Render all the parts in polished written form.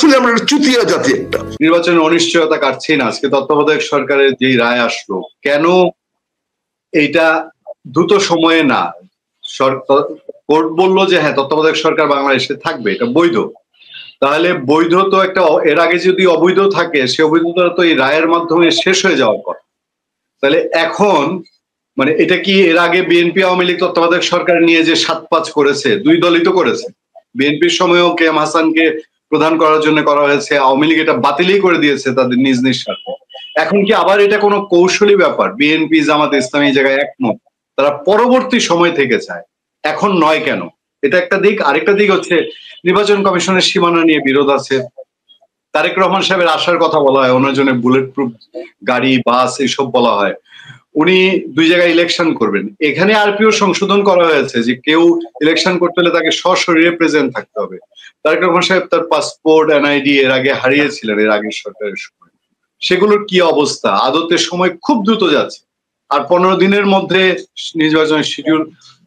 আসলে আমরা চুতিয়া জাতি একটা। নির্বাচনের অনিশ্চয়তা কাটছেই না। আজকে তত্ত্বাবধায়ক সরকারের যে রায় আসলো, কেন এইটা দ্রুত সময়ে না, কোর্ট বললো যে হ্যাঁ তত্ত্বাবধায়ক সরকার বাংলাদেশে থাকবে, এটা বৈধ। তাহলে বৈধ তো একটা, এর আগে যদি অবৈধ থাকে সে অবৈধতা তো এই রায়ের মাধ্যমে শেষ হয়ে যাওয়ার কথা। তাহলে এখন মানে এটা কি এর আগে বিএনপি আওয়ামী লীগ তত্ত্বাবধায়ক সরকার নিয়ে যে ৭-৫ করেছে, দুই দলই তো করেছে। বিএনপির সময়ও কে এম হাসানকে প্রধান করার জন্য করা হয়েছে, আওয়ামী লীগ এটা বাতিলই করে দিয়েছে তাদের নিজ নিজ স্বার্থে। এখন কি আবার এটা কোনো কৌশলী ব্যাপার? বিএনপি জামাত ইসলামী এই জায়গায় একমত, তারা পরবর্তী সময় থেকে চায়, এখন নয় কেন? এটা একটা দিক। আরেকটা দিক হচ্ছে নির্বাচন কমিশনের সীমানা নিয়ে বিরোধ আছে। তারেক রহমান সাহেবের আসার কথা বলা হয়, ওনার জন্য বুলেট প্রুফ গাড়ি বাস এইসব বলা হয়। উনি 2 জায়গায় ইলেকশন করবেন। এখানে আরপিও সংশোধন করা হয়েছে যে কেউ ইলেকশন করতে হলে তাকে সশরীরে প্রেজেন্ট থাকতে হবে। তারেক রহমান সাহেব তার পাসপোর্ট এনআইডি এর আগে হারিয়েছিলেন এর আগের সরকারের সময়। সেগুলোর কি অবস্থা? আদতের সময় খুব দ্রুত যাচ্ছে, আর 15 দিনের মধ্যে নির্বাচনের শিডিউল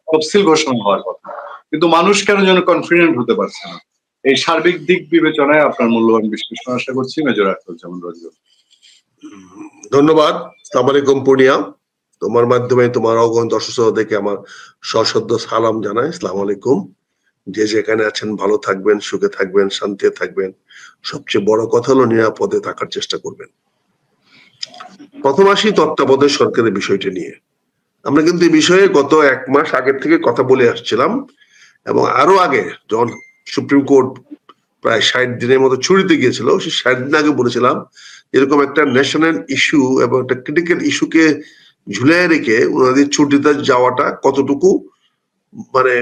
তফসিল ঘোষণা হওয়ার কথা, কিন্তু মানুষ কেন যেন কনফিডেন্ট হতে পারছে না। এই সার্বিক দিক বিবেচনায় আপনার মূল্যবান বিশ্লেষণ আশা করছি মেজর আখতারুজ্জামান রাজু। ধন্যবাদ। আসসালামু আলাইকুম পূর্ণিয়া, তোমার মাধ্যমে তোমার অগণিত দর্শক দেখে আমার সশ্রদ্ধ সালাম জানাই। আসসালামু আলাইকুম। যে যেখানে আছেন ভালো থাকবেন, সুখে থাকবেন, শান্তিতে থাকবেন। সবচেয়ে বড় কথা হলো নিরাপদে থাকার চেষ্টা করবেন। প্রথম আসি তত্ত্বাবধায়ক সরকারের বিষয়টি নিয়ে। আমরা কিন্তু এই বিষয়ে গত 1 মাস আগের থেকে কথা বলে আসছিলাম, এবং আরো আগে যখন সুপ্রিম কোর্ট প্রায় 60 দিনের মতো ছুটিতে গিয়েছিল, সেই 60 দিন আগে বলেছিলাম এরকম একটা ন্যাশনাল ইস্যু এবং একটা ক্রিটিক্যাল ইস্যুকে ঝুলিয়ে রেখে ওনাদের ছুটিতে যাওয়াটা কতটুকু মানে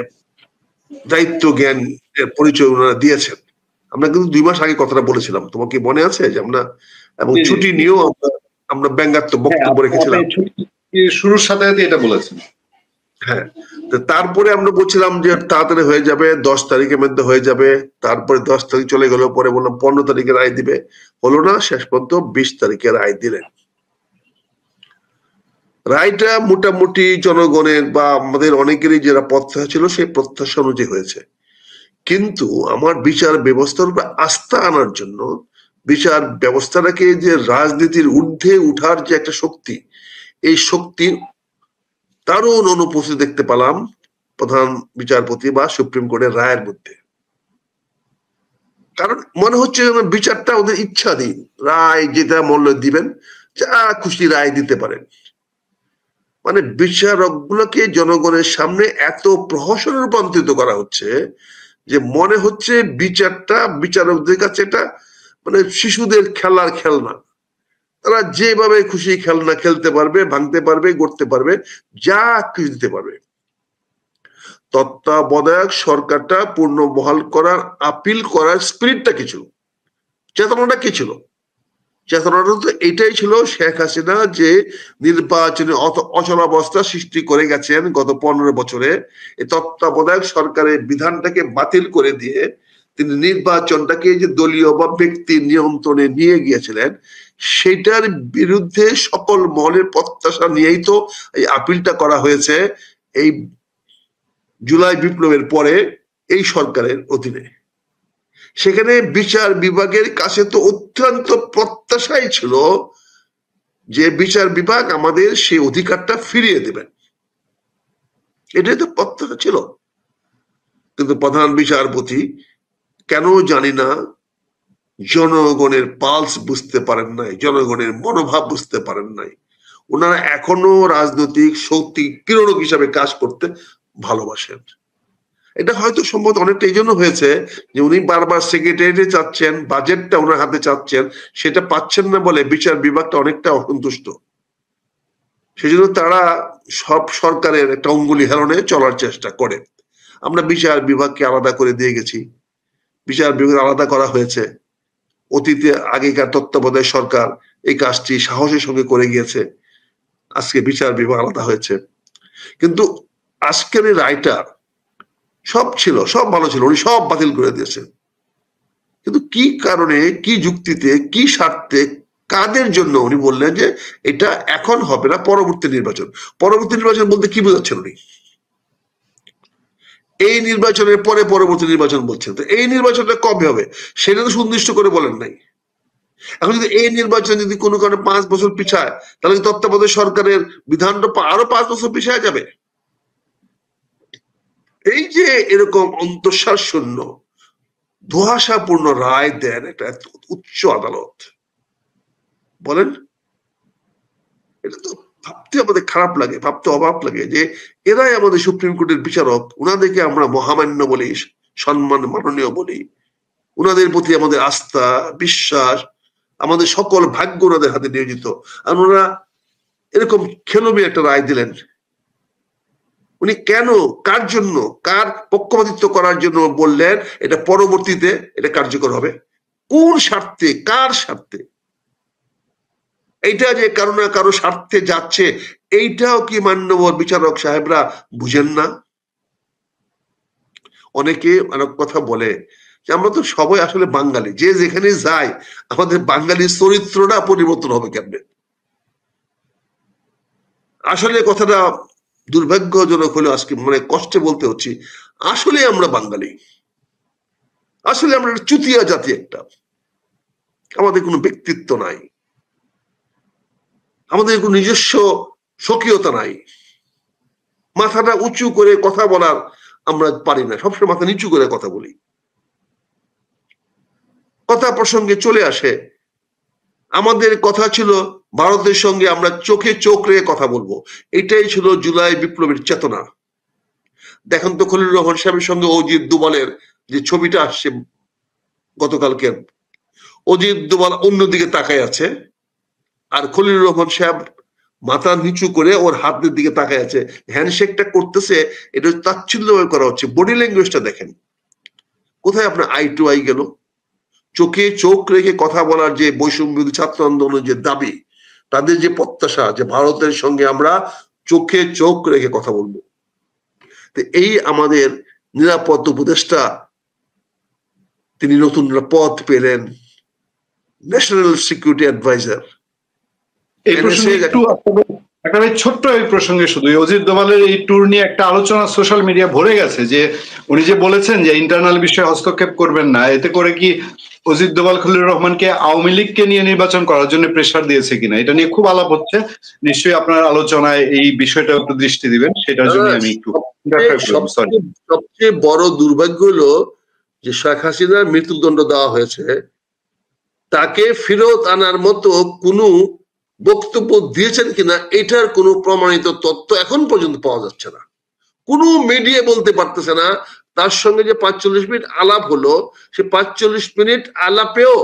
দায়িত্ব জ্ঞান এর পরিচয় ওনারা দিয়েছেন। আমরা কিন্তু 2 মাস আগে কথাটা বলেছিলাম, তোমার কি মনে আছে? যে আমরা এবং ছুটি নিয়েও আমরা ব্যঙ্গাত্মক বক্তব্য রেখেছিলাম। শুরুর সাথে এটা বলেছেন। হ্যাঁ, তারপরে আমরা বলছিলাম যে তাড়াতাড়ি হয়ে যাবে, 10 তারিখের মধ্যে হয়ে যাবে। তারপরে 10 তারিখ চলে গেল, পরে বললাম 15 তারিখে রায় দিবে, হলো না। শেষ পর্যন্ত 20 তারিখে রায় দিলেন। রায়টা মোটামুটি জনগণের বা আমাদের অনেকেরই যেটা প্রত্যাশা ছিল সেই প্রত্যাশা অনুযায়ী হয়েছে। কিন্তু আমার বিচার ব্যবস্থার উপর আস্থা আনার জন্য, বিচার ব্যবস্থাটাকে যে রাজনীতির ঊর্ধ্বে উঠার যে একটা শক্তি, এই শক্তির দারুণ অনুপস্থিতি দেখতে পেলাম প্রধান বিচারপতি বা সুপ্রিম কোর্টের রায়ের মধ্যে। কারণ মনে হচ্ছে বিচারটা ওদের ইচ্ছাধীন, রায় যেটা মূল্য দিবেন, যা খুশি রায় দিতে পারেন। মানে বিচারক গুলোকে জনগণের সামনে এত প্রহসনে রূপান্তরিত করা হচ্ছে যে মনে হচ্ছে বিচারটা বিচারকদের কাছে এটা মানে শিশুদের খেলার খেলনা। তারা যেভাবে খুশি খেলনা খেলতে পারবে, ভাঙতে পারবে, গড়তে পারবে, যা কিছু দিতে পারবে। তত্ত্বাবধায়ক সরকারটা পূর্ণ বহাল করার, আপিল করার স্পিরিটটা কি ছিল, চেতনাটা কি ছিল? চেতনাটা তো এটাই ছিল, শেখ হাসিনা যে নির্বাচনে অচলাবস্থা সৃষ্টি করে গেছেন গত 15 বছরে, এই তত্ত্বাবধায়ক সরকারের বিধানটাকে বাতিল করে দিয়ে তিনি নির্বাচনটাকে যে দলীয় বা ব্যক্তি নিয়ন্ত্রণে নিয়ে গিয়েছিলেন, সেটার বিরুদ্ধে সকল মহলের প্রত্যাশা নিয়েই তো এই আপিলটা করা হয়েছে এই জুলাই বিপ্লবের পরে এই সরকারের অধীনে। সেখানে বিচার বিভাগের কাছে তো অত্যন্ত প্রত্যাশাই ছিল যে বিচার বিভাগ আমাদের সেই অধিকারটা ফিরিয়ে দেবেন, এটাই তো প্রত্যাশা ছিল। কিন্তু প্রধান বিচারপতি কেন জানি না জনগণের পালস বুঝতে পারেন নাই, জনগণের মনোভাব বুঝতে পারেন নাই। ওনারা এখনো রাজনৈতিক শক্তি কিরণক হিসাবে কাজ করতে ভালোবাসেন। এটা হয়তো সম্ভবত অনেকটা এই জন্য হয়েছে যে উনি বারবার সেক্রেটারিয়েটে চাচ্ছেন, বাজেটটা ওনার হাতে চাচ্ছেন, সেটা পাচ্ছেন না বলে বিচার বিভাগটা অনেকটা অসন্তুষ্ট। সেজন্য তারা সব সরকারের একটা অঙ্গুলি হেলনে চলার চেষ্টা করে। আমরা বিচার বিভাগকে আলাদা করে দিয়ে গেছি, বিচার বিভাগ আলাদা করা হয়েছে। অতীতে আগেকার তত্ত্বাবধায়ক সরকার এই কাজটি সাহসের সঙ্গে করে গিয়েছে, আজকে বিচার বিভাগ আলাদা হয়েছে। কিন্তু আজকের এই রায়টা সব ছিল, সব ভালো ছিল, উনি সব বাতিল করে দিয়েছেন। কিন্তু কি কারণে, কি যুক্তিতে, কি স্বার্থে, কাদের জন্য উনি বললেন যে এটা এখন হবে না, পরবর্তী নির্বাচন? পরবর্তী নির্বাচন বলতে কি বোঝাচ্ছেন উনি? এই নির্বাচনের পরে পরবর্তী নির্বাচন বলছেন, তো এই নির্বাচনটা কবে হবে সেটা তো সুনির্দিষ্ট করে বলেন নাই। এখন যদি এই নির্বাচন যদি কোনো কারণে 5 বছর পিছায়, তাহলে তত্ত্বাবধায়ক সরকারের বিধানটা আরো 5 বছর পিছায় যাবে। এই যে এরকম অন্তঃসার শূন্য ধোঁয়াশাপূর্ণ রায় দেন একটা উচ্চ আদালত, বলেন এটা তো ভাবতে আমাদের খারাপ লাগে, ভাবতে অভাব লাগে যে এরাই আমাদের সুপ্রিম কোর্টের বিচারক, উনাদেরকে আমরা মহামান্য বলি, সম্মান মাননীয় বলি, উনাদের প্রতি আমাদের আস্থা বিশ্বাস, আমাদের সকল ভাগ্য ওনাদের হাতে নিয়োজিত, আর ওনারা এরকম খেলমি একটা রায় দিলেন। উনি কেন, কার জন্য, কার পক্ষপাতিত্ব করার জন্য বললেন এটা পরবর্তীতে এটা কার্যকর হবে? কোন স্বার্থে, কার স্বার্থে? এইটা যে কারো না কারো স্বার্থে যাচ্ছে, এইটাও কি মান্যবর বিচারক সাহেবরা বুঝেন না? অনেকে অনেক কথা বলে যে আমরা তো সবাই আসলে বাঙালি, যে যেখানে যায় আমাদের বাঙালির চরিত্রটা পরিবর্তন হবে কেমনে? আসলে কথাটা দুর্ভাগ্যজনক হলে আজকে মানে কষ্টে বলতে হচ্ছে, আসলে আমরা বাঙালি, আসলে আমরা চুতিয়া জাতি একটা, আমাদের কোনো ব্যক্তিত্ব নাই, আমাদের কোনো নিজস্ব স্বকীয়তা নাই, মাথাটা উঁচু করে কথা বলার আমরা পারি না, সবসময় মাথা নিচু করে কথা বলি, কথা প্রসঙ্গে চলে আসে। আমাদের কথা ছিল ভারতের সঙ্গে আমরা চোখে চোখ রেখে কথা বলবো, এটাই ছিল জুলাই বিপ্লবের চেতনা। দেখেন তো খলিলুর রহমান সাহেবের সঙ্গে অজিত দোভালের যে ছবিটা আসছে গতকালকে, অজিত দোভাল অন্যদিকে তাকায় আছে আর খলিলুর রহমান সাহেব মাথা নিচু করে ওর হাতের দিকে তাকায় আছে, হ্যান্ডশেকটা করতেছে, এটা তাচ্ছিল্যভাবে করা হচ্ছে। বডি ল্যাঙ্গুয়েজটা দেখেন, কোথায় আপনার আই টু আই গেল? চোখে চোখ রেখে কথা বলার যে বৈষম্য ছাত্র আন্দোলনের যে দাবি, তাদের যে প্রত্যাশা যে ভারতের সঙ্গে আমরা চোখে চোখ রেখে কথা বলবো, তো এই আমাদের নিরাপদ উপদেষ্টা তিনি নতুন পদ পেলেন, ন্যাশনাল সিকিউরিটি অ্যাডভাইজার। এই প্রসঙ্গে একটু একটা ছোট্ট এই প্রসঙ্গে শুধু অজিত দোভালের এই ট্যুর নিয়ে একটা আলোচনা সোশ্যাল মিডিয়া ভরে গেছে, যে উনি যে বলেছেন যে ইন্টারনাল বিষয়ে হস্তক্ষেপ করবেন না, এতে করে কি অজিত দোভাল খলিলুর রহমানকে আওয়ামী লীগকে নিয়ে নির্বাচন করার জন্য প্রেসার দিয়েছে কিনা, এটা নিয়ে খুব আলাপ হচ্ছে। নিশ্চয়ই আপনার আলোচনায় এই বিষয়টা একটু দৃষ্টি দিবেন, সেটার জন্য আমি একটু সবচেয়ে বড় দুর্ভাগ্য হলো যে শেখ হাসিনার মৃত্যুদণ্ড দেওয়া হয়েছে, তাকে ফেরত আনার মতো কোনো বক্তব্য দিয়েছেন কিনা এটার কোনো প্রমাণিত তথ্য এখন পর্যন্ত পাওয়া যাচ্ছে না। কোনো মিডিয়া বলতে পারতেছে না তার সঙ্গে যে 45 মিনিট আলাপ হলো, সে 45 মিনিট আলাপেও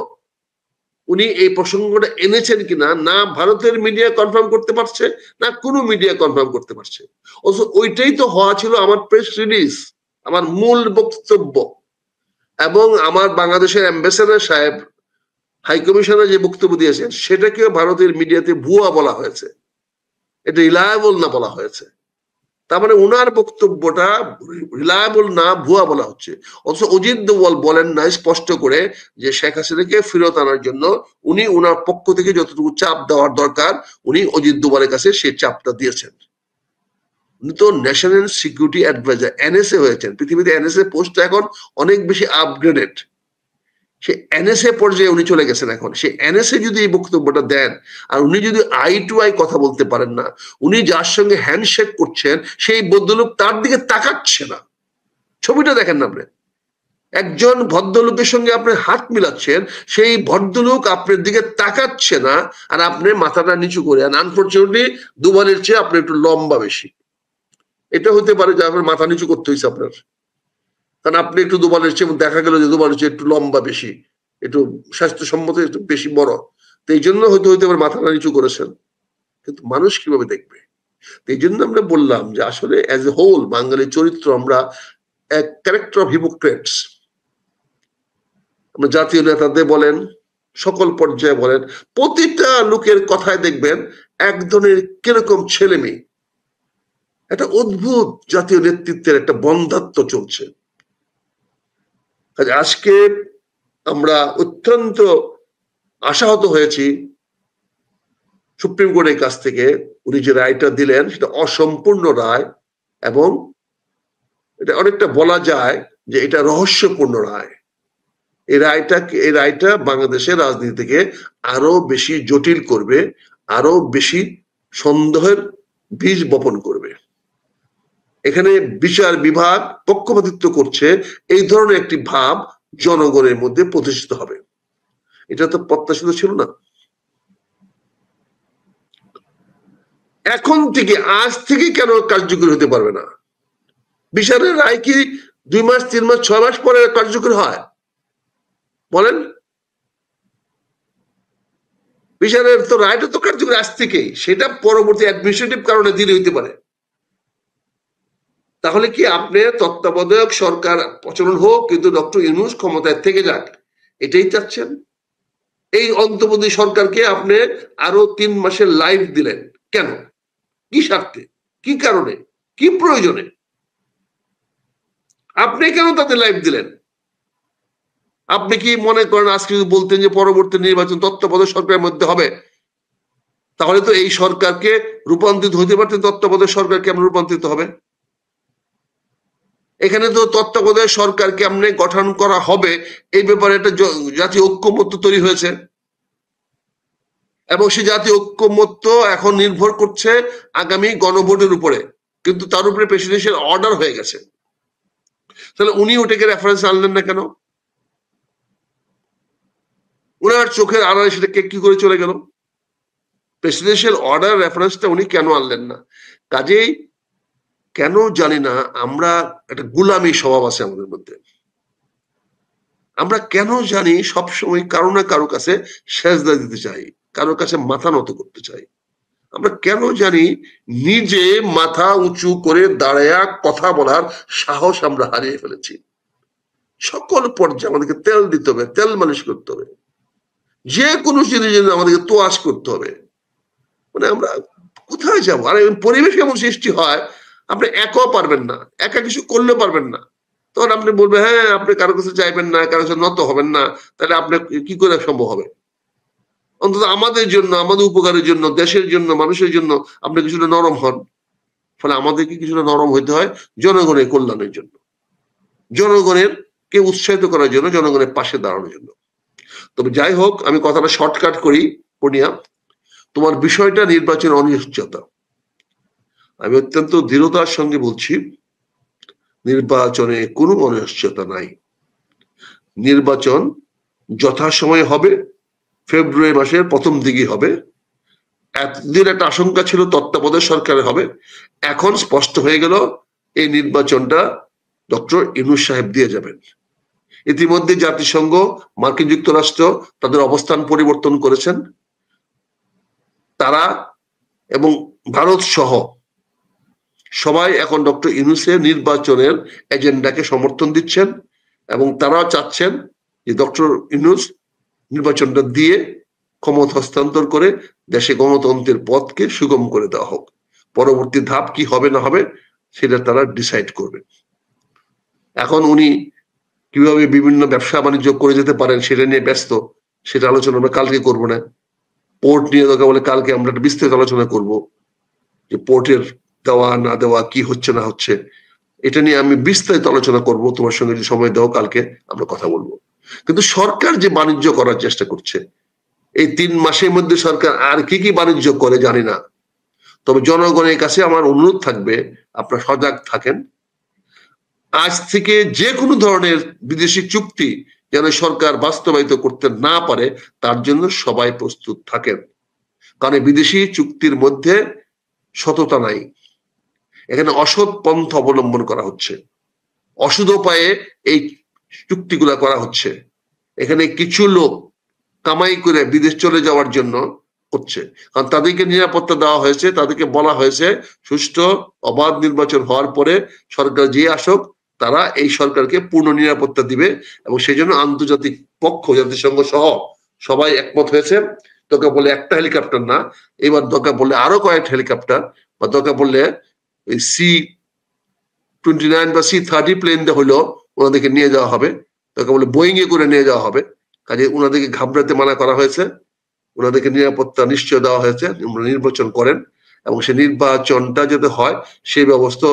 উনি এই প্রসঙ্গটা এনেছেন কিনা, না ভারতের মিডিয়া কনফার্ম করতে পারছে, না কোনো মিডিয়া কনফার্ম করতে পারছে। ওইটাই তো হওয়া ছিল আমার প্রেস রিলিজ, আমার মূল বক্তব্য। এবং আমার বাংলাদেশের অ্যাম্বাসেডর সাহেব হাই কমিশনার যে বক্তব্য দিয়েছেন সেটাকেও ভারতের মিডিয়াতে ভুয়া বলা হয়েছে, এটা রিলায়েবল না বলা হয়েছে। তার মানে উনার বক্তব্যটা রিলায়েবল না, ভুয়া বলা হচ্ছে। অথচ অজিত দোভাল বলেন না স্পষ্ট করে যে শেখ হাসিনাকে ফেরত আনার জন্য উনি উনার পক্ষ থেকে যতটুকু চাপ দেওয়ার দরকার উনি অজিত দোভালের কাছে সেই চাপটা দিয়েছেন। উনি তো ন্যাশনাল সিকিউরিটি অ্যাডভাইজার, এনএসএ হয়েছেন। পৃথিবীতে এনএসএ পোস্টটা এখন অনেক বেশি আপগ্রেডেড, সে এনএসএ পর্যায়ে উনি চলে গেছেন এখন। সে এনএসএ যদি এই বক্তব্যটা দেন আর উনি যদি আই টু আই কথা বলতে পারেন না, উনি যার সঙ্গে হ্যান্ডশেক করছেন সেই ভদ্রলোক তার দিকে তাকাচ্ছে না, ছবিটা দেখেন না আপনি, একজন ভদ্রলোকের সঙ্গে আপনি হাত মিলাচ্ছেন, সেই ভদ্রলোক আপনার দিকে তাকাচ্ছে না আর আপনি মাথাটা নিচু করে। আনফরচুনেটলি দোভালের চেয়ে আপনি একটু লম্বা বেশি, এটা হতে পারে যে আপনার মাথা নিচু করতে হয়েছে আপনার, কারণ আপনি একটু দোভালের চেয়ে দেখা গেল যে দোভালের চেয়ে একটু লম্বা বেশি, একটু স্বাস্থ্যসম্মত একটু বেশি বড়, তো এই জন্য হয়তো হইতে পারে মাথাটা নিচু করেছেন। কিন্তু মানুষ কিভাবে দেখবে? এই জন্য আমরা বললাম যে আসলে অ্যাজ এ হোল বাঙালির চরিত্র আমরা এক ক্যারেক্টার অফ হিপোক্রেটস। আমরা জাতীয় নেতাদের বলেন, সকল পর্যায়ে বলেন, প্রতিটা লোকের কথায় দেখবেন এক ধরনের কিরকম ছেলে মেয়ে, একটা অদ্ভুত জাতীয় নেতৃত্বের একটা বন্ধাত্ব চলছে। আজকে আমরা অত্যন্ত আশাহত হয়েছি সুপ্রিম কোর্টের কাছ থেকে। উনি যে রায়টা দিলেন সেটা অসম্পূর্ণ রায় এবং এটা অনেকটা বলা যায় যে এটা রহস্যপূর্ণ রায়। এই রায়টা বাংলাদেশের রাজনীতিকে আরো বেশি জটিল করবে, আরো বেশি সন্দেহের বীজ বপন করবে। এখানে বিচার বিভাগ পক্ষপাতিত্ব করছে, এই ধরনের একটি ভাব জনগণের মধ্যে প্রতিষ্ঠিত হবে। এটা তো প্রত্যাশিত ছিল না। এখন থেকে, আজ থেকে কেন কার্যকরী হতে পারবে না? বিচারের রায় কি 2 মাস 3 মাস 6 মাস পরে কার্যকরী হয়? বলেন। বিচারের তো রায়টা তো কার্যকরী আজ থেকেই, সেটা পরবর্তী অ্যাডমিনিস্ট্রেটিভ কারণে দেরি হইতে পারে। তাহলে কি আপনি তত্ত্বাবধায়ক সরকার প্রচলন হোক, কিন্তু ডক্টর ইউনূস ক্ষমতায় থেকে যাক, এটাই চাচ্ছেন? এই অন্তর্বর্তী সরকারকে আপনি আরো 3 মাসের লাইফ দিলেন কেন? কি স্বার্থে, কি কারণে, কি প্রয়োজনে আপনি কেন তাদের লাইফ দিলেন? আপনি কি মনে করেন আজকে যদি বলতেন যে পরবর্তী নির্বাচন তত্ত্বাবধায়ক সরকারের মধ্যে হবে, তাহলে তো এই সরকারকে রূপান্তরিত হতে পারতেন? তত্ত্বাবধায়ক সরকার কেমন রূপান্তরিত হবে? এখানে তো তত্ত্বাবধায়ক সরকার কেমনে গঠন করা হবে এই ব্যাপারে একটা জাতীয় ঐক্যমত্য তৈরি হয়েছে, এবং সেই জাতীয় ঐক্যমত্য এখন নির্ভর করছে আগামী গণভোটের উপরে, কিন্তু তার উপরে প্রেসিডেন্সিয়াল অর্ডার হয়ে গেছে। তাহলে উনি ওটাকে রেফারেন্স আনলেন না কেন? উনার চোখের আড়ালে সেটাকে কি করে চলে গেল? প্রেসিডেন্সিয়াল অর্ডার রেফারেন্সটা উনি কেন আনলেন না? কাজেই কেন জানি না, আমরা একটা গুলামী স্বভাব আছে আমাদের মধ্যে। আমরা কেন জানি সবসময় কারো না কারো কাছে সেজদা দিতে চাই, কারো কাছে মাথা নত করতে চাই। আমরা কেন জানি নিজে মাথা উঁচু করে দাঁড়ায়া কথা বলার সাহস আমরা হারিয়ে ফেলেছি। সকল পর্যায়ে আমাদেরকে তেল দিতে হবে, তেল মালিশ করতে হবে, যে কোনো জিনিস আমাদেরকে তোয়াজ করতে হবে। মানে আমরা কোথায় যাবো? আর পরিবেশ এমন সৃষ্টি হয়, আপনি একাও পারবেন না, একা কিছু করলে পারবেন না, তখন আপনি বলবেন হ্যাঁ আপনি কারো কাছে চাইবেন না, কারো কাছে নত হবেন না, তাহলে আপনার কি করে সম্ভব হবে? অন্তত আমাদের জন্য, আমাদের উপকারের জন্য, দেশের জন্য, মানুষের জন্য আপনি কিছুটা নরম হন। ফলে আমাদেরকে কিছুটা নরম হইতে হয় জনগণের কল্যাণের জন্য, জনগণের কে উৎসাহিত করার জন্য, জনগণের পাশে দাঁড়ানোর জন্য। তবে যাই হোক, আমি কথাটা শর্টকাট করি। পূর্ণিয়া, তোমার বিষয়টা নির্বাচন অনিশ্চয়তা, আমি অত্যন্ত দৃঢ়তার সঙ্গে বলছি নির্বাচনে কোনো অনিশ্চয়তা নাই। নির্বাচন যথাসময়ে হবে, ফেব্রুয়ারি মাসের প্রথম দিকে হবে। এতদিন একটা আশঙ্কা ছিল তত্ত্বাবধায়ক সরকারের হবে, এখন স্পষ্ট হয়ে গেল এই নির্বাচনটা ডক্টর ইউনূস সাহেব দিয়ে যাবেন। ইতিমধ্যে জাতিসংঘ, মার্কিন যুক্তরাষ্ট্র তাদের অবস্থান পরিবর্তন করেছেন। তারা এবং ভারত সহ সবাই এখন ডক্টর ইউনূসের নির্বাচনের এজেন্ডাকে সমর্থন দিচ্ছেন, এবং তারাও চাচ্ছেন যে ডক্টর ইউনূস নির্বাচনটা দিয়ে ক্ষমতা হস্তান্তর করে দেশে গণতন্ত্রের পথকে সুগম করে দেওয়া হোক। পরবর্তী ধাপ কি হবে না হবে সেটা তারা ডিসাইড করবে। এখন উনি কিভাবে বিভিন্ন ব্যবসা বাণিজ্য করে যেতে পারেন সেটা নিয়ে ব্যস্ত, সেটা আলোচনা আমরা কালকে করবো না। পোর্ট নিয়ে দরকার বলে কালকে আমরা একটা বিস্তারিত আলোচনা করব, যে পোর্টের দেওয়া না দেওয়া, কি হচ্ছে না হচ্ছে, এটা নিয়ে আমি বিস্তারিত আলোচনা করব। তোমার সঙ্গে যে সময় দাও কালকে আমরা কথা বলবো। কিন্তু সরকার যে বাণিজ্য করার চেষ্টা করছে, এই 3 মাসের মধ্যে সরকার আর কি কি বাণিজ্য করে জানি না। তবে জনগণের কাছে আমার অনুরোধ থাকবে, আপনারা সজাগ থাকেন। আজ থেকে যে কোনো ধরনের বিদেশি চুক্তি যেন সরকার বাস্তবায়িত করতে না পারে, তার জন্য সবাই প্রস্তুত থাকেন। কারণ বিদেশি চুক্তির মধ্যে সততা নাই, এখানে অসৎ পন্থা অবলম্বন করা হচ্ছে, অসৎ উপায়ে এই চুক্তিগুলা করা হচ্ছে। এখানে কিছু লোক কামাই করে বিদেশ চলে যাওয়ার জন্য করছে, কারণ তাদেরকে নিরাপত্তা দেওয়া হয়েছে, তাদেরকে বলা হয়েছে সুষ্ঠু অবাধ নির্বাচন হওয়ার পরে সরকার যে আসুক তারা এই সরকারকে পূর্ণ নিরাপত্তা দিবে। এবং সেই জন্য আন্তর্জাতিক পক্ষ, জাতিসংঘ সহ সবাই একমত হয়েছে। দরকার বলে একটা হেলিকপ্টার না, এবার দরকার বললে আরো কয়েকটা হেলিকপ্টার, বা দরকার বললে ওই C-29 বা C-30 প্লেন দিয়ে হলেও ওনাদেরকে নিয়ে যাওয়া হবে, দরকার বলে বোয়িং এ করে নিয়ে যাওয়া হবে। কাজে ওনাদেরকে ঘাবড়াতে মানা করা হয়েছে, ওনাদেরকে নিরাপত্তা নিশ্চয় দেওয়া হয়েছে, নির্বাচন করেন এবং সেই নির্বাচনটা যাতে হয় সেই ব্যবস্থা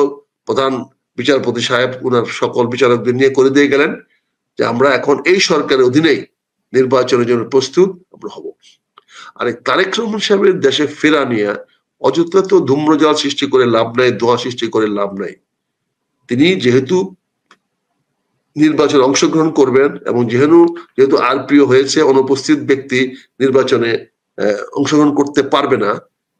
প্রধান বিচারপতি সাহেব উনার সকল বিচারকদের নিয়ে করে দিয়ে গেলেন যে আমরা এখন এই সরকারের অধীনেই নির্বাচনের জন্য প্রস্তুত আমরা হব। আর তারেক রহমান সাহেবের দেশে ফেরা নিয়ে অযথা তো ধূম্রজাল সৃষ্টি করে লাভ নাই, দোয়া সৃষ্টি করে লাভ নাই। তিনি যেহেতু নির্বাচনে অংশগ্রহণ করবেন এবং যেহেতু আরপিও হয়েছে, অনুপস্থিত ব্যক্তি নির্বাচনে অংশগ্রহণ করতে পারবে না,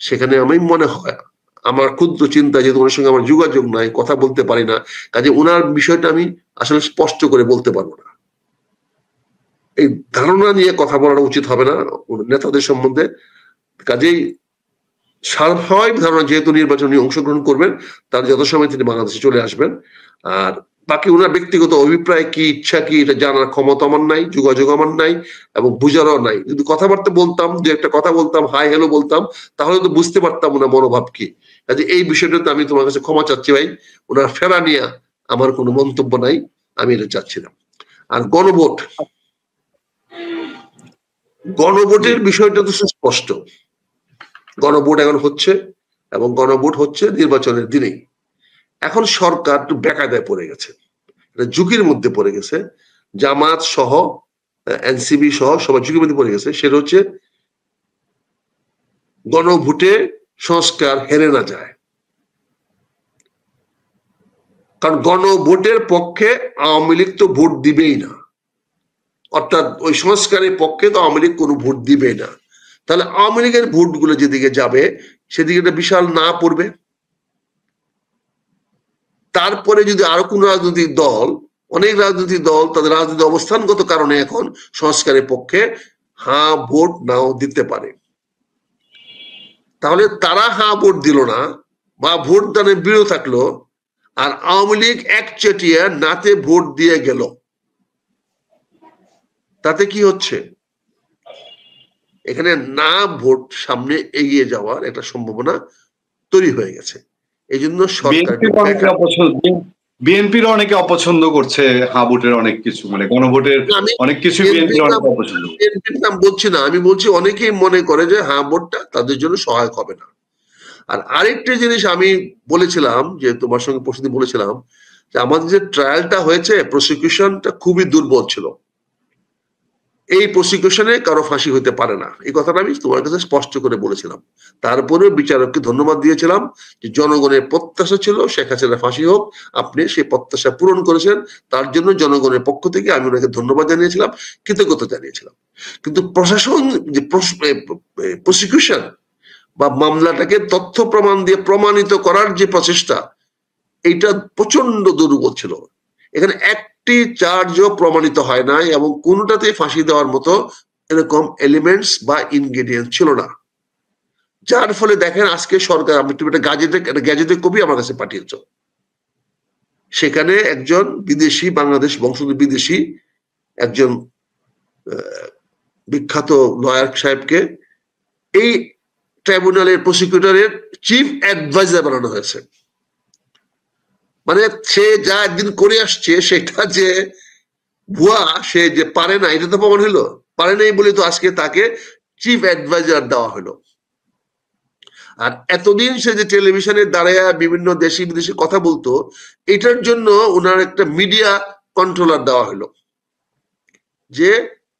সেখানে আমি মনে হয় আমার ক্ষুদ্র চিন্তা, যেহেতু ওনার সঙ্গে আমার যোগাযোগ নাই, কথা বলতে পারি না, কাজে ওনার বিষয়টা আমি আসলে স্পষ্ট করে বলতে পারবো না। এই ধারণা নিয়ে কথা বলাটা উচিত হবে না নেতাদের সম্বন্ধে। কাজেই স্বাভাবিক ধারণা, যেহেতু নির্বাচনে অংশগ্রহণ করবেন, তার যত সময় তিনি বাংলাদেশে চলে আসবেন। আর বাকি ওনার ব্যক্তিগত অভিপ্রায় কি, ইচ্ছা কি, এটা জানার ক্ষমতা আমার নাই, যোগাযোগ আমার নাই এবং বুঝারও নাই। যদি কথাবার্তা বলতাম, যে একটা কথা বলতাম, হাই হ্যালো বলতাম, তাহলে তো বুঝতে পারতাম ওনার মনোভাব কি। কাজে এই বিষয়টাতে আমি তোমার কাছে ক্ষমা চাচ্ছি ভাই, ওনার ফেরা নিয়ে আমার কোনো মন্তব্য নাই, আমি এটা চাচ্ছিলাম। আর গণভোটের বিষয়টা তো সুস্পষ্ট। গণভোট এখন হচ্ছে এবং গণভোট হচ্ছে নির্বাচনের দিনেই। এখন সরকার একটু বেকায়দায় পড়ে গেছে, ঝুঁকির মধ্যে পড়ে গেছে। জামাত সহ, এনসিবি সহ সবাই ঝুঁকির মধ্যে পড়ে গেছে। সেটা হচ্ছে গণভোটে সংস্কার হেরে না যায়। কারণ গণভোটের পক্ষে আওয়ামী লীগ তো ভোট দিবেই না, অর্থাৎ ওই সংস্কারের পক্ষে তো আওয়ামী লীগ কোনো ভোট দিবে না। তাহলে আওয়ামী লীগের ভোটগুলো যেদিকে যাবে সেদিকে একটা বিশাল না পড়বে। তারপরে যদি আরো কোন রাজনৈতিক দল, অনেক রাজনৈতিক দল তাদের রাজনৈতিক অবস্থানগত কারণে এখন সংস্কারের পক্ষে হ্যাঁ ভোট নাও দিতে পারে, তাহলে তারা হ্যাঁ ভোট দিল না বা ভোট দানে বিরত থাকলো, আর আওয়ামী লীগ একচেটিয়া নাতে ভোট দিয়ে গেল। তাতে কি হচ্ছে, এখানে না ভোট সামনে এগিয়ে যাওয়ার একটা সম্ভাবনা তৈরি হয়ে গেছে। এই জন্য সরকার, বিএনপির অনেকে অপছন্দ করছে হ্যাঁ ভোটের অনেক কিছু, মানে গণভোটের অনেক কিছু বিএনপির অনেক অপছন্দ। বিএনপির নাম বলছি না, আমি বলছি অনেকেই মনে করে যে হ্যাঁ ভোটটা তাদের জন্য সহায়ক হবে না। আর আরেকটা জিনিস আমি বলেছিলাম, যে তোমার সঙ্গে প্রশ্ন বলেছিলাম যে আমাদের যে ট্রায়ালটা হয়েছে, প্রসিকিউশনটা খুবই দুর্বল ছিল। এই প্রসিকিউশনে কারো ফাঁসি হতে পারে না, এই কথাটা আমি তোমার কাছে স্পষ্ট করে বলেছিলাম। তারপরেও বিচারককে ধন্যবাদ দিয়েছিলাম যে জনগণের প্রত্যাশা ছিল শেখ হাসিনা ফাঁসি হোক, আপনি সেই প্রত্যাশা পূরণ করেছেন, তার জন্য জনগণের পক্ষ থেকে আমি ওনাকে ধন্যবাদ জানিয়েছিলাম, কৃতজ্ঞতা জানিয়েছিলাম। কিন্তু প্রশাসন যে প্রসিকিউশন বা মামলাটাকে তথ্য প্রমাণ দিয়ে প্রমাণিত করার যে প্রচেষ্টা, এইটা প্রচন্ড দুর্বল ছিল। এখানে একটি চার্জও প্রমাণিত হয় নাই এবং কোনটাতে ফাঁসি দেওয়ার মতো এরকম এলিমেন্টস বা ইনগ্রেডিয়েন্ট ছিল না। যার ফলে দেখেন আজকে সরকার, আমি তুমি একটা গ্যাজেটের কপি আমার কাছে পাঠিয়েছ, সেখানে একজন বিদেশি, বাংলাদেশ বংশোদ্ভূত বিদেশি একজন বিখ্যাত লয়ার সাহেবকে এই ট্রাইব্যুনালের প্রসিকিউটরের চিফ অ্যাডভাইজার বানানো হয়েছে। মানে সে যা একদিন করে আসছে সেটা যে ভুয়া, সে যে পারে না, এটা তো প্রমাণ হইলো। পারে নাই বলে তো আজকে তাকে চিফ অ্যাডভাইজার দেওয়া হলো। আর এতদিন সে যে টেলিভিশনে দাঁড়ায় বিভিন্ন দেশি বিদেশি কথা বলতো, এটার জন্য ওনার একটা মিডিয়া কন্ট্রোলার দেওয়া হলো, যে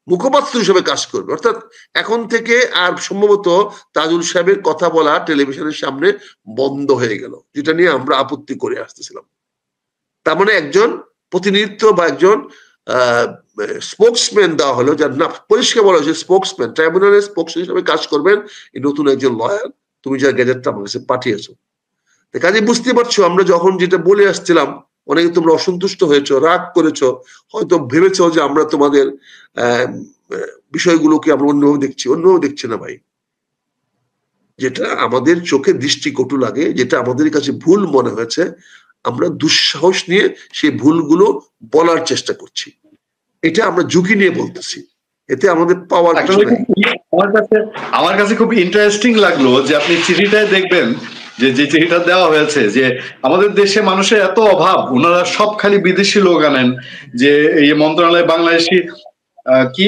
মুখপাত্র হিসেবে কাজ করবে। অর্থাৎ এখন থেকে আর সম্ভবত তাজুল সাহেবের কথা বলা টেলিভিশনের সামনে বন্ধ হয়ে গেল, যেটা নিয়ে আমরা আপত্তি করে আসতেছিলাম। তার মানে একজন প্রতিনিধিত্ব বা একজন স্পোকসম্যান দেওয়া হলো, যার না পরিষ্কার বলা হয়েছে স্পোকসম্যান, ট্রাইব্যুনালের স্পোকসম্যান হিসেবে কাজ করবেন এই নতুন একজন লয়ার, তুমি যা গ্যাজেটটা আমার কাছে পাঠিয়েছো। কাজে বুঝতে পারছো আমরা যখন যেটা বলে আসছিলাম, অনেকে তোমরা অসন্তুষ্ট হয়েছো, রাগ করেছো, হয়তো ভেবেছো যে আমরা তোমাদের বিষয়গুলোকে আমরা অন্যভাবে দেখছি। অন্যভাবে দেখছি না ভাই, যেটা আমাদের চোখে দৃষ্টিকটু লাগে, যেটা আমাদের কাছে ভুল মনে হয়েছে, আমরা দুঃসাহস নিয়ে সেই ভুলগুলো বলার চেষ্টা করছি। এটা আমরা ঝুঁকি নিয়ে বলতেছি, এতে আমাদের পাওয়ার কিছু নাই। আমার কাছে খুব ইন্টারেস্টিং লাগলো যে আপনি চিঠিটায় দেখবেন যে চিঠিটা দেওয়া হয়েছে যে আমাদের দেশে মানুষের এত অভাব, ওনারা সব খালি বিদেশি লোক আনেন। যে এই মন্ত্রণালয় বাংলাদেশি কি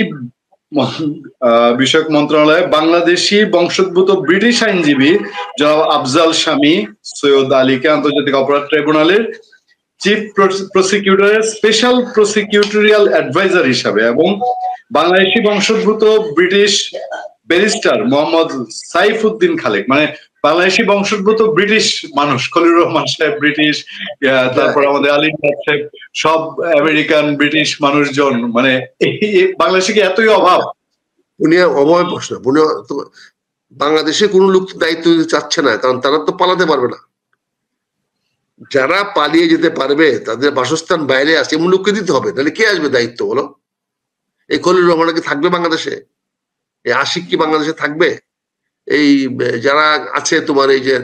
বিষয়ক মন্ত্রণালয়ে বাংলাদেশি বংশোদ্ভূত ব্রিটিশ আইনজীবী জনাব আফজাল শামী সৈয়দ আলীকে আন্তর্জাতিক অপরাধ ট্রাইব্যুনালের চিফ প্রসিকিউটরের স্পেশাল প্রসিকিউটোরিয়াল অ্যাডভাইজার হিসাবে এবং বাংলাদেশি বংশোদ্ভূত ব্রিটিশ ব্যারিস্টার মোহাম্মদ সাইফুদ্দিন খালেক, মানে বাংলাদেশি বংশোদ্ভূত ব্রিটিশ মানুষ, খলিলুর রহমান সাহেব ব্রিটিশ, তারপর আমাদের আলী সাহেব সব আমেরিকান ব্রিটিশ মানুষজন, মানে বাংলাদেশে কি এতই অভাব? উনি অভাবে প্রশ্ন, উনি বাংলাদেশে কোন লোক দায়িত্ব দিতে চাচ্ছে না, কারণ তারা তো পালাতে পারবে না। যারা পালিয়ে যেতে পারবে, তাদের বাসস্থান বাইরে আছে, এমন লোককে দিতে হবে, তাহলে কে আসবে দায়িত্ব বলো? এই খলিলুর রহমান কি থাকবে বাংলাদেশে? এই আশিক কি বাংলাদেশে থাকবে? এই যারা আছে তোমার এই যে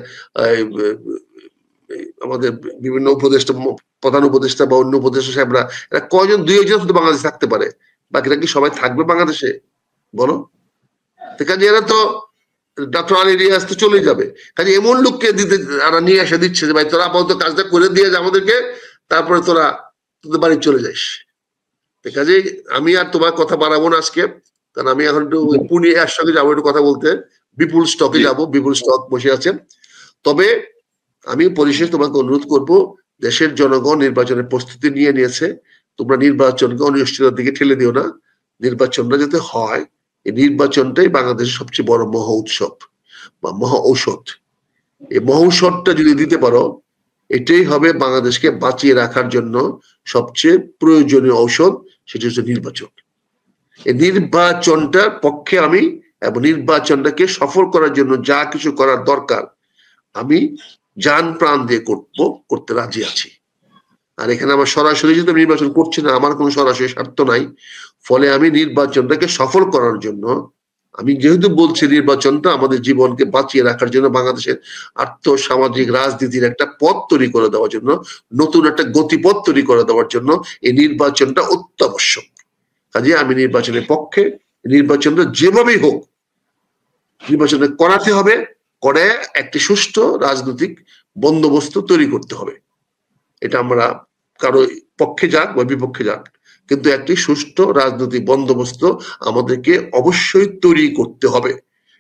আমাদের বিভিন্ন উপদেষ্টা, প্রধান উপদেষ্টা বা অন্য উপদেষ্টা সাহেবরা, এরা কয়জন, 2-1 জন শুধু বাংলাদেশে থাকতে পারে, বাকিরা কি সবাই থাকবে বাংলাদেশে বলো? কাজে এরা তো ডক্টর আলী রিয়াজ তো চলে যাবে, কাজে এমন লোককে দিতে নিয়ে এসে দিচ্ছে যে ভাই তোরা আপাতত কাজটা করে দিয়ে যা আমাদেরকে, তারপরে তোরা তোদের বাড়ি চলে যাস। কাজে আমি আর তোমার কথা বাড়াবো না আজকে, কারণ আমি এখন একটু পুনে একসঙ্গে যাবো একটু কথা বলতে, বিপুল স্টকে যাব, বিপুল স্টক বসে আছে। তবে আমি পরিশেষে তোমাকে অনুরোধ করব, দেশের জনগণ নির্বাচনের প্রস্তুতি নিয়ে নিয়েছে, তোমরা নির্বাচনকে অনিশ্চয়তার দিকে ঠেলে দিও না। নির্বাচনটা যাতে হয়, এই নির্বাচনটাই বাংলাদেশের সবচেয়ে বড় মহা উৎসব বা মহা ঔষধ। এই মহা ঔষধটা যদি দিতে পারো, এটাই হবে বাংলাদেশকে বাঁচিয়ে রাখার জন্য সবচেয়ে প্রয়োজনীয় ঔষধ, সেটা হচ্ছে নির্বাচন। এই নির্বাচনটার পক্ষে আমি, এবং নির্বাচনটাকে সফল করার জন্য যা কিছু করার দরকার আমি জান প্রাণ দিয়ে করতে রাজি আছি। আর এখানে আমার সরাসরি যদি নির্বাচন করছি না, আমার কোনো সরাসরি স্বার্থ নাই। ফলে আমি নির্বাচনটাকে সফল করার জন্য, আমি যেহেতু বলছি নির্বাচনটা আমাদের জীবনকে বাঁচিয়ে রাখার জন্য, বাংলাদেশের আর্থ সামাজিক রাজনীতির একটা পথ তৈরি করে দেওয়ার জন্য, নতুন একটা গতিপথ তৈরি করে দেওয়ার জন্য এই নির্বাচনটা অত্যাবশ্যক। কাজে আমি নির্বাচনের পক্ষে, নির্বাচনটা যেভাবেই হোক নির্বাচনে করাতে হবে, করে একটি সুষ্ঠু রাজনৈতিক বন্দোবস্ত তৈরি করতে হবে। এটা আমরা কারো পক্ষে যাক বা বিপক্ষে যাক, কিন্তু একটি সুষ্ঠু রাজনৈতিক বন্দোবস্ত আমাদেরকে অবশ্যই তৈরি করতে হবে।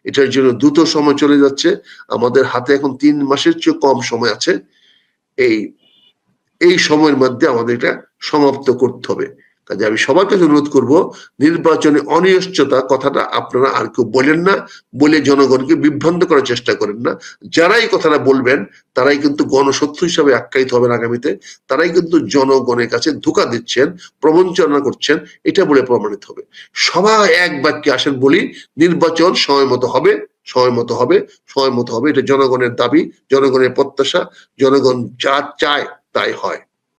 এটার জন্য দ্রুত সময় চলে যাচ্ছে, আমাদের হাতে এখন 3 মাসের চেয়ে কম সময় আছে। এই সময়ের মধ্যে আমাদের এটা সমাপ্ত করতে হবে। কাজে আমি সবার কাছে অনুরোধ করব, নির্বাচনে অনিশ্চয়তা কথাটা আপনারা আর কেউ বলেন না, বলে জনগণকে বিভ্রান্ত করার চেষ্টা করেন না। যারা এই কথাটা বলবেন তারাই কিন্তু গণশত্রু হিসাবে আখ্যায়িত হবেন আগামীতে, তারাই কিন্তু জনগণের কাছে ধোঁকা দিচ্ছেন, প্রবঞ্চনা করছেন, এটা বলে প্রমাণিত হবে। সবাই এক বাক্যে আসেন বলি, নির্বাচন সময় মতো হবে, সময় মতো হবে, সময় মতো হবে। এটা জনগণের দাবি, জনগণের প্রত্যাশা, জনগণ যা চায় তাই হয়।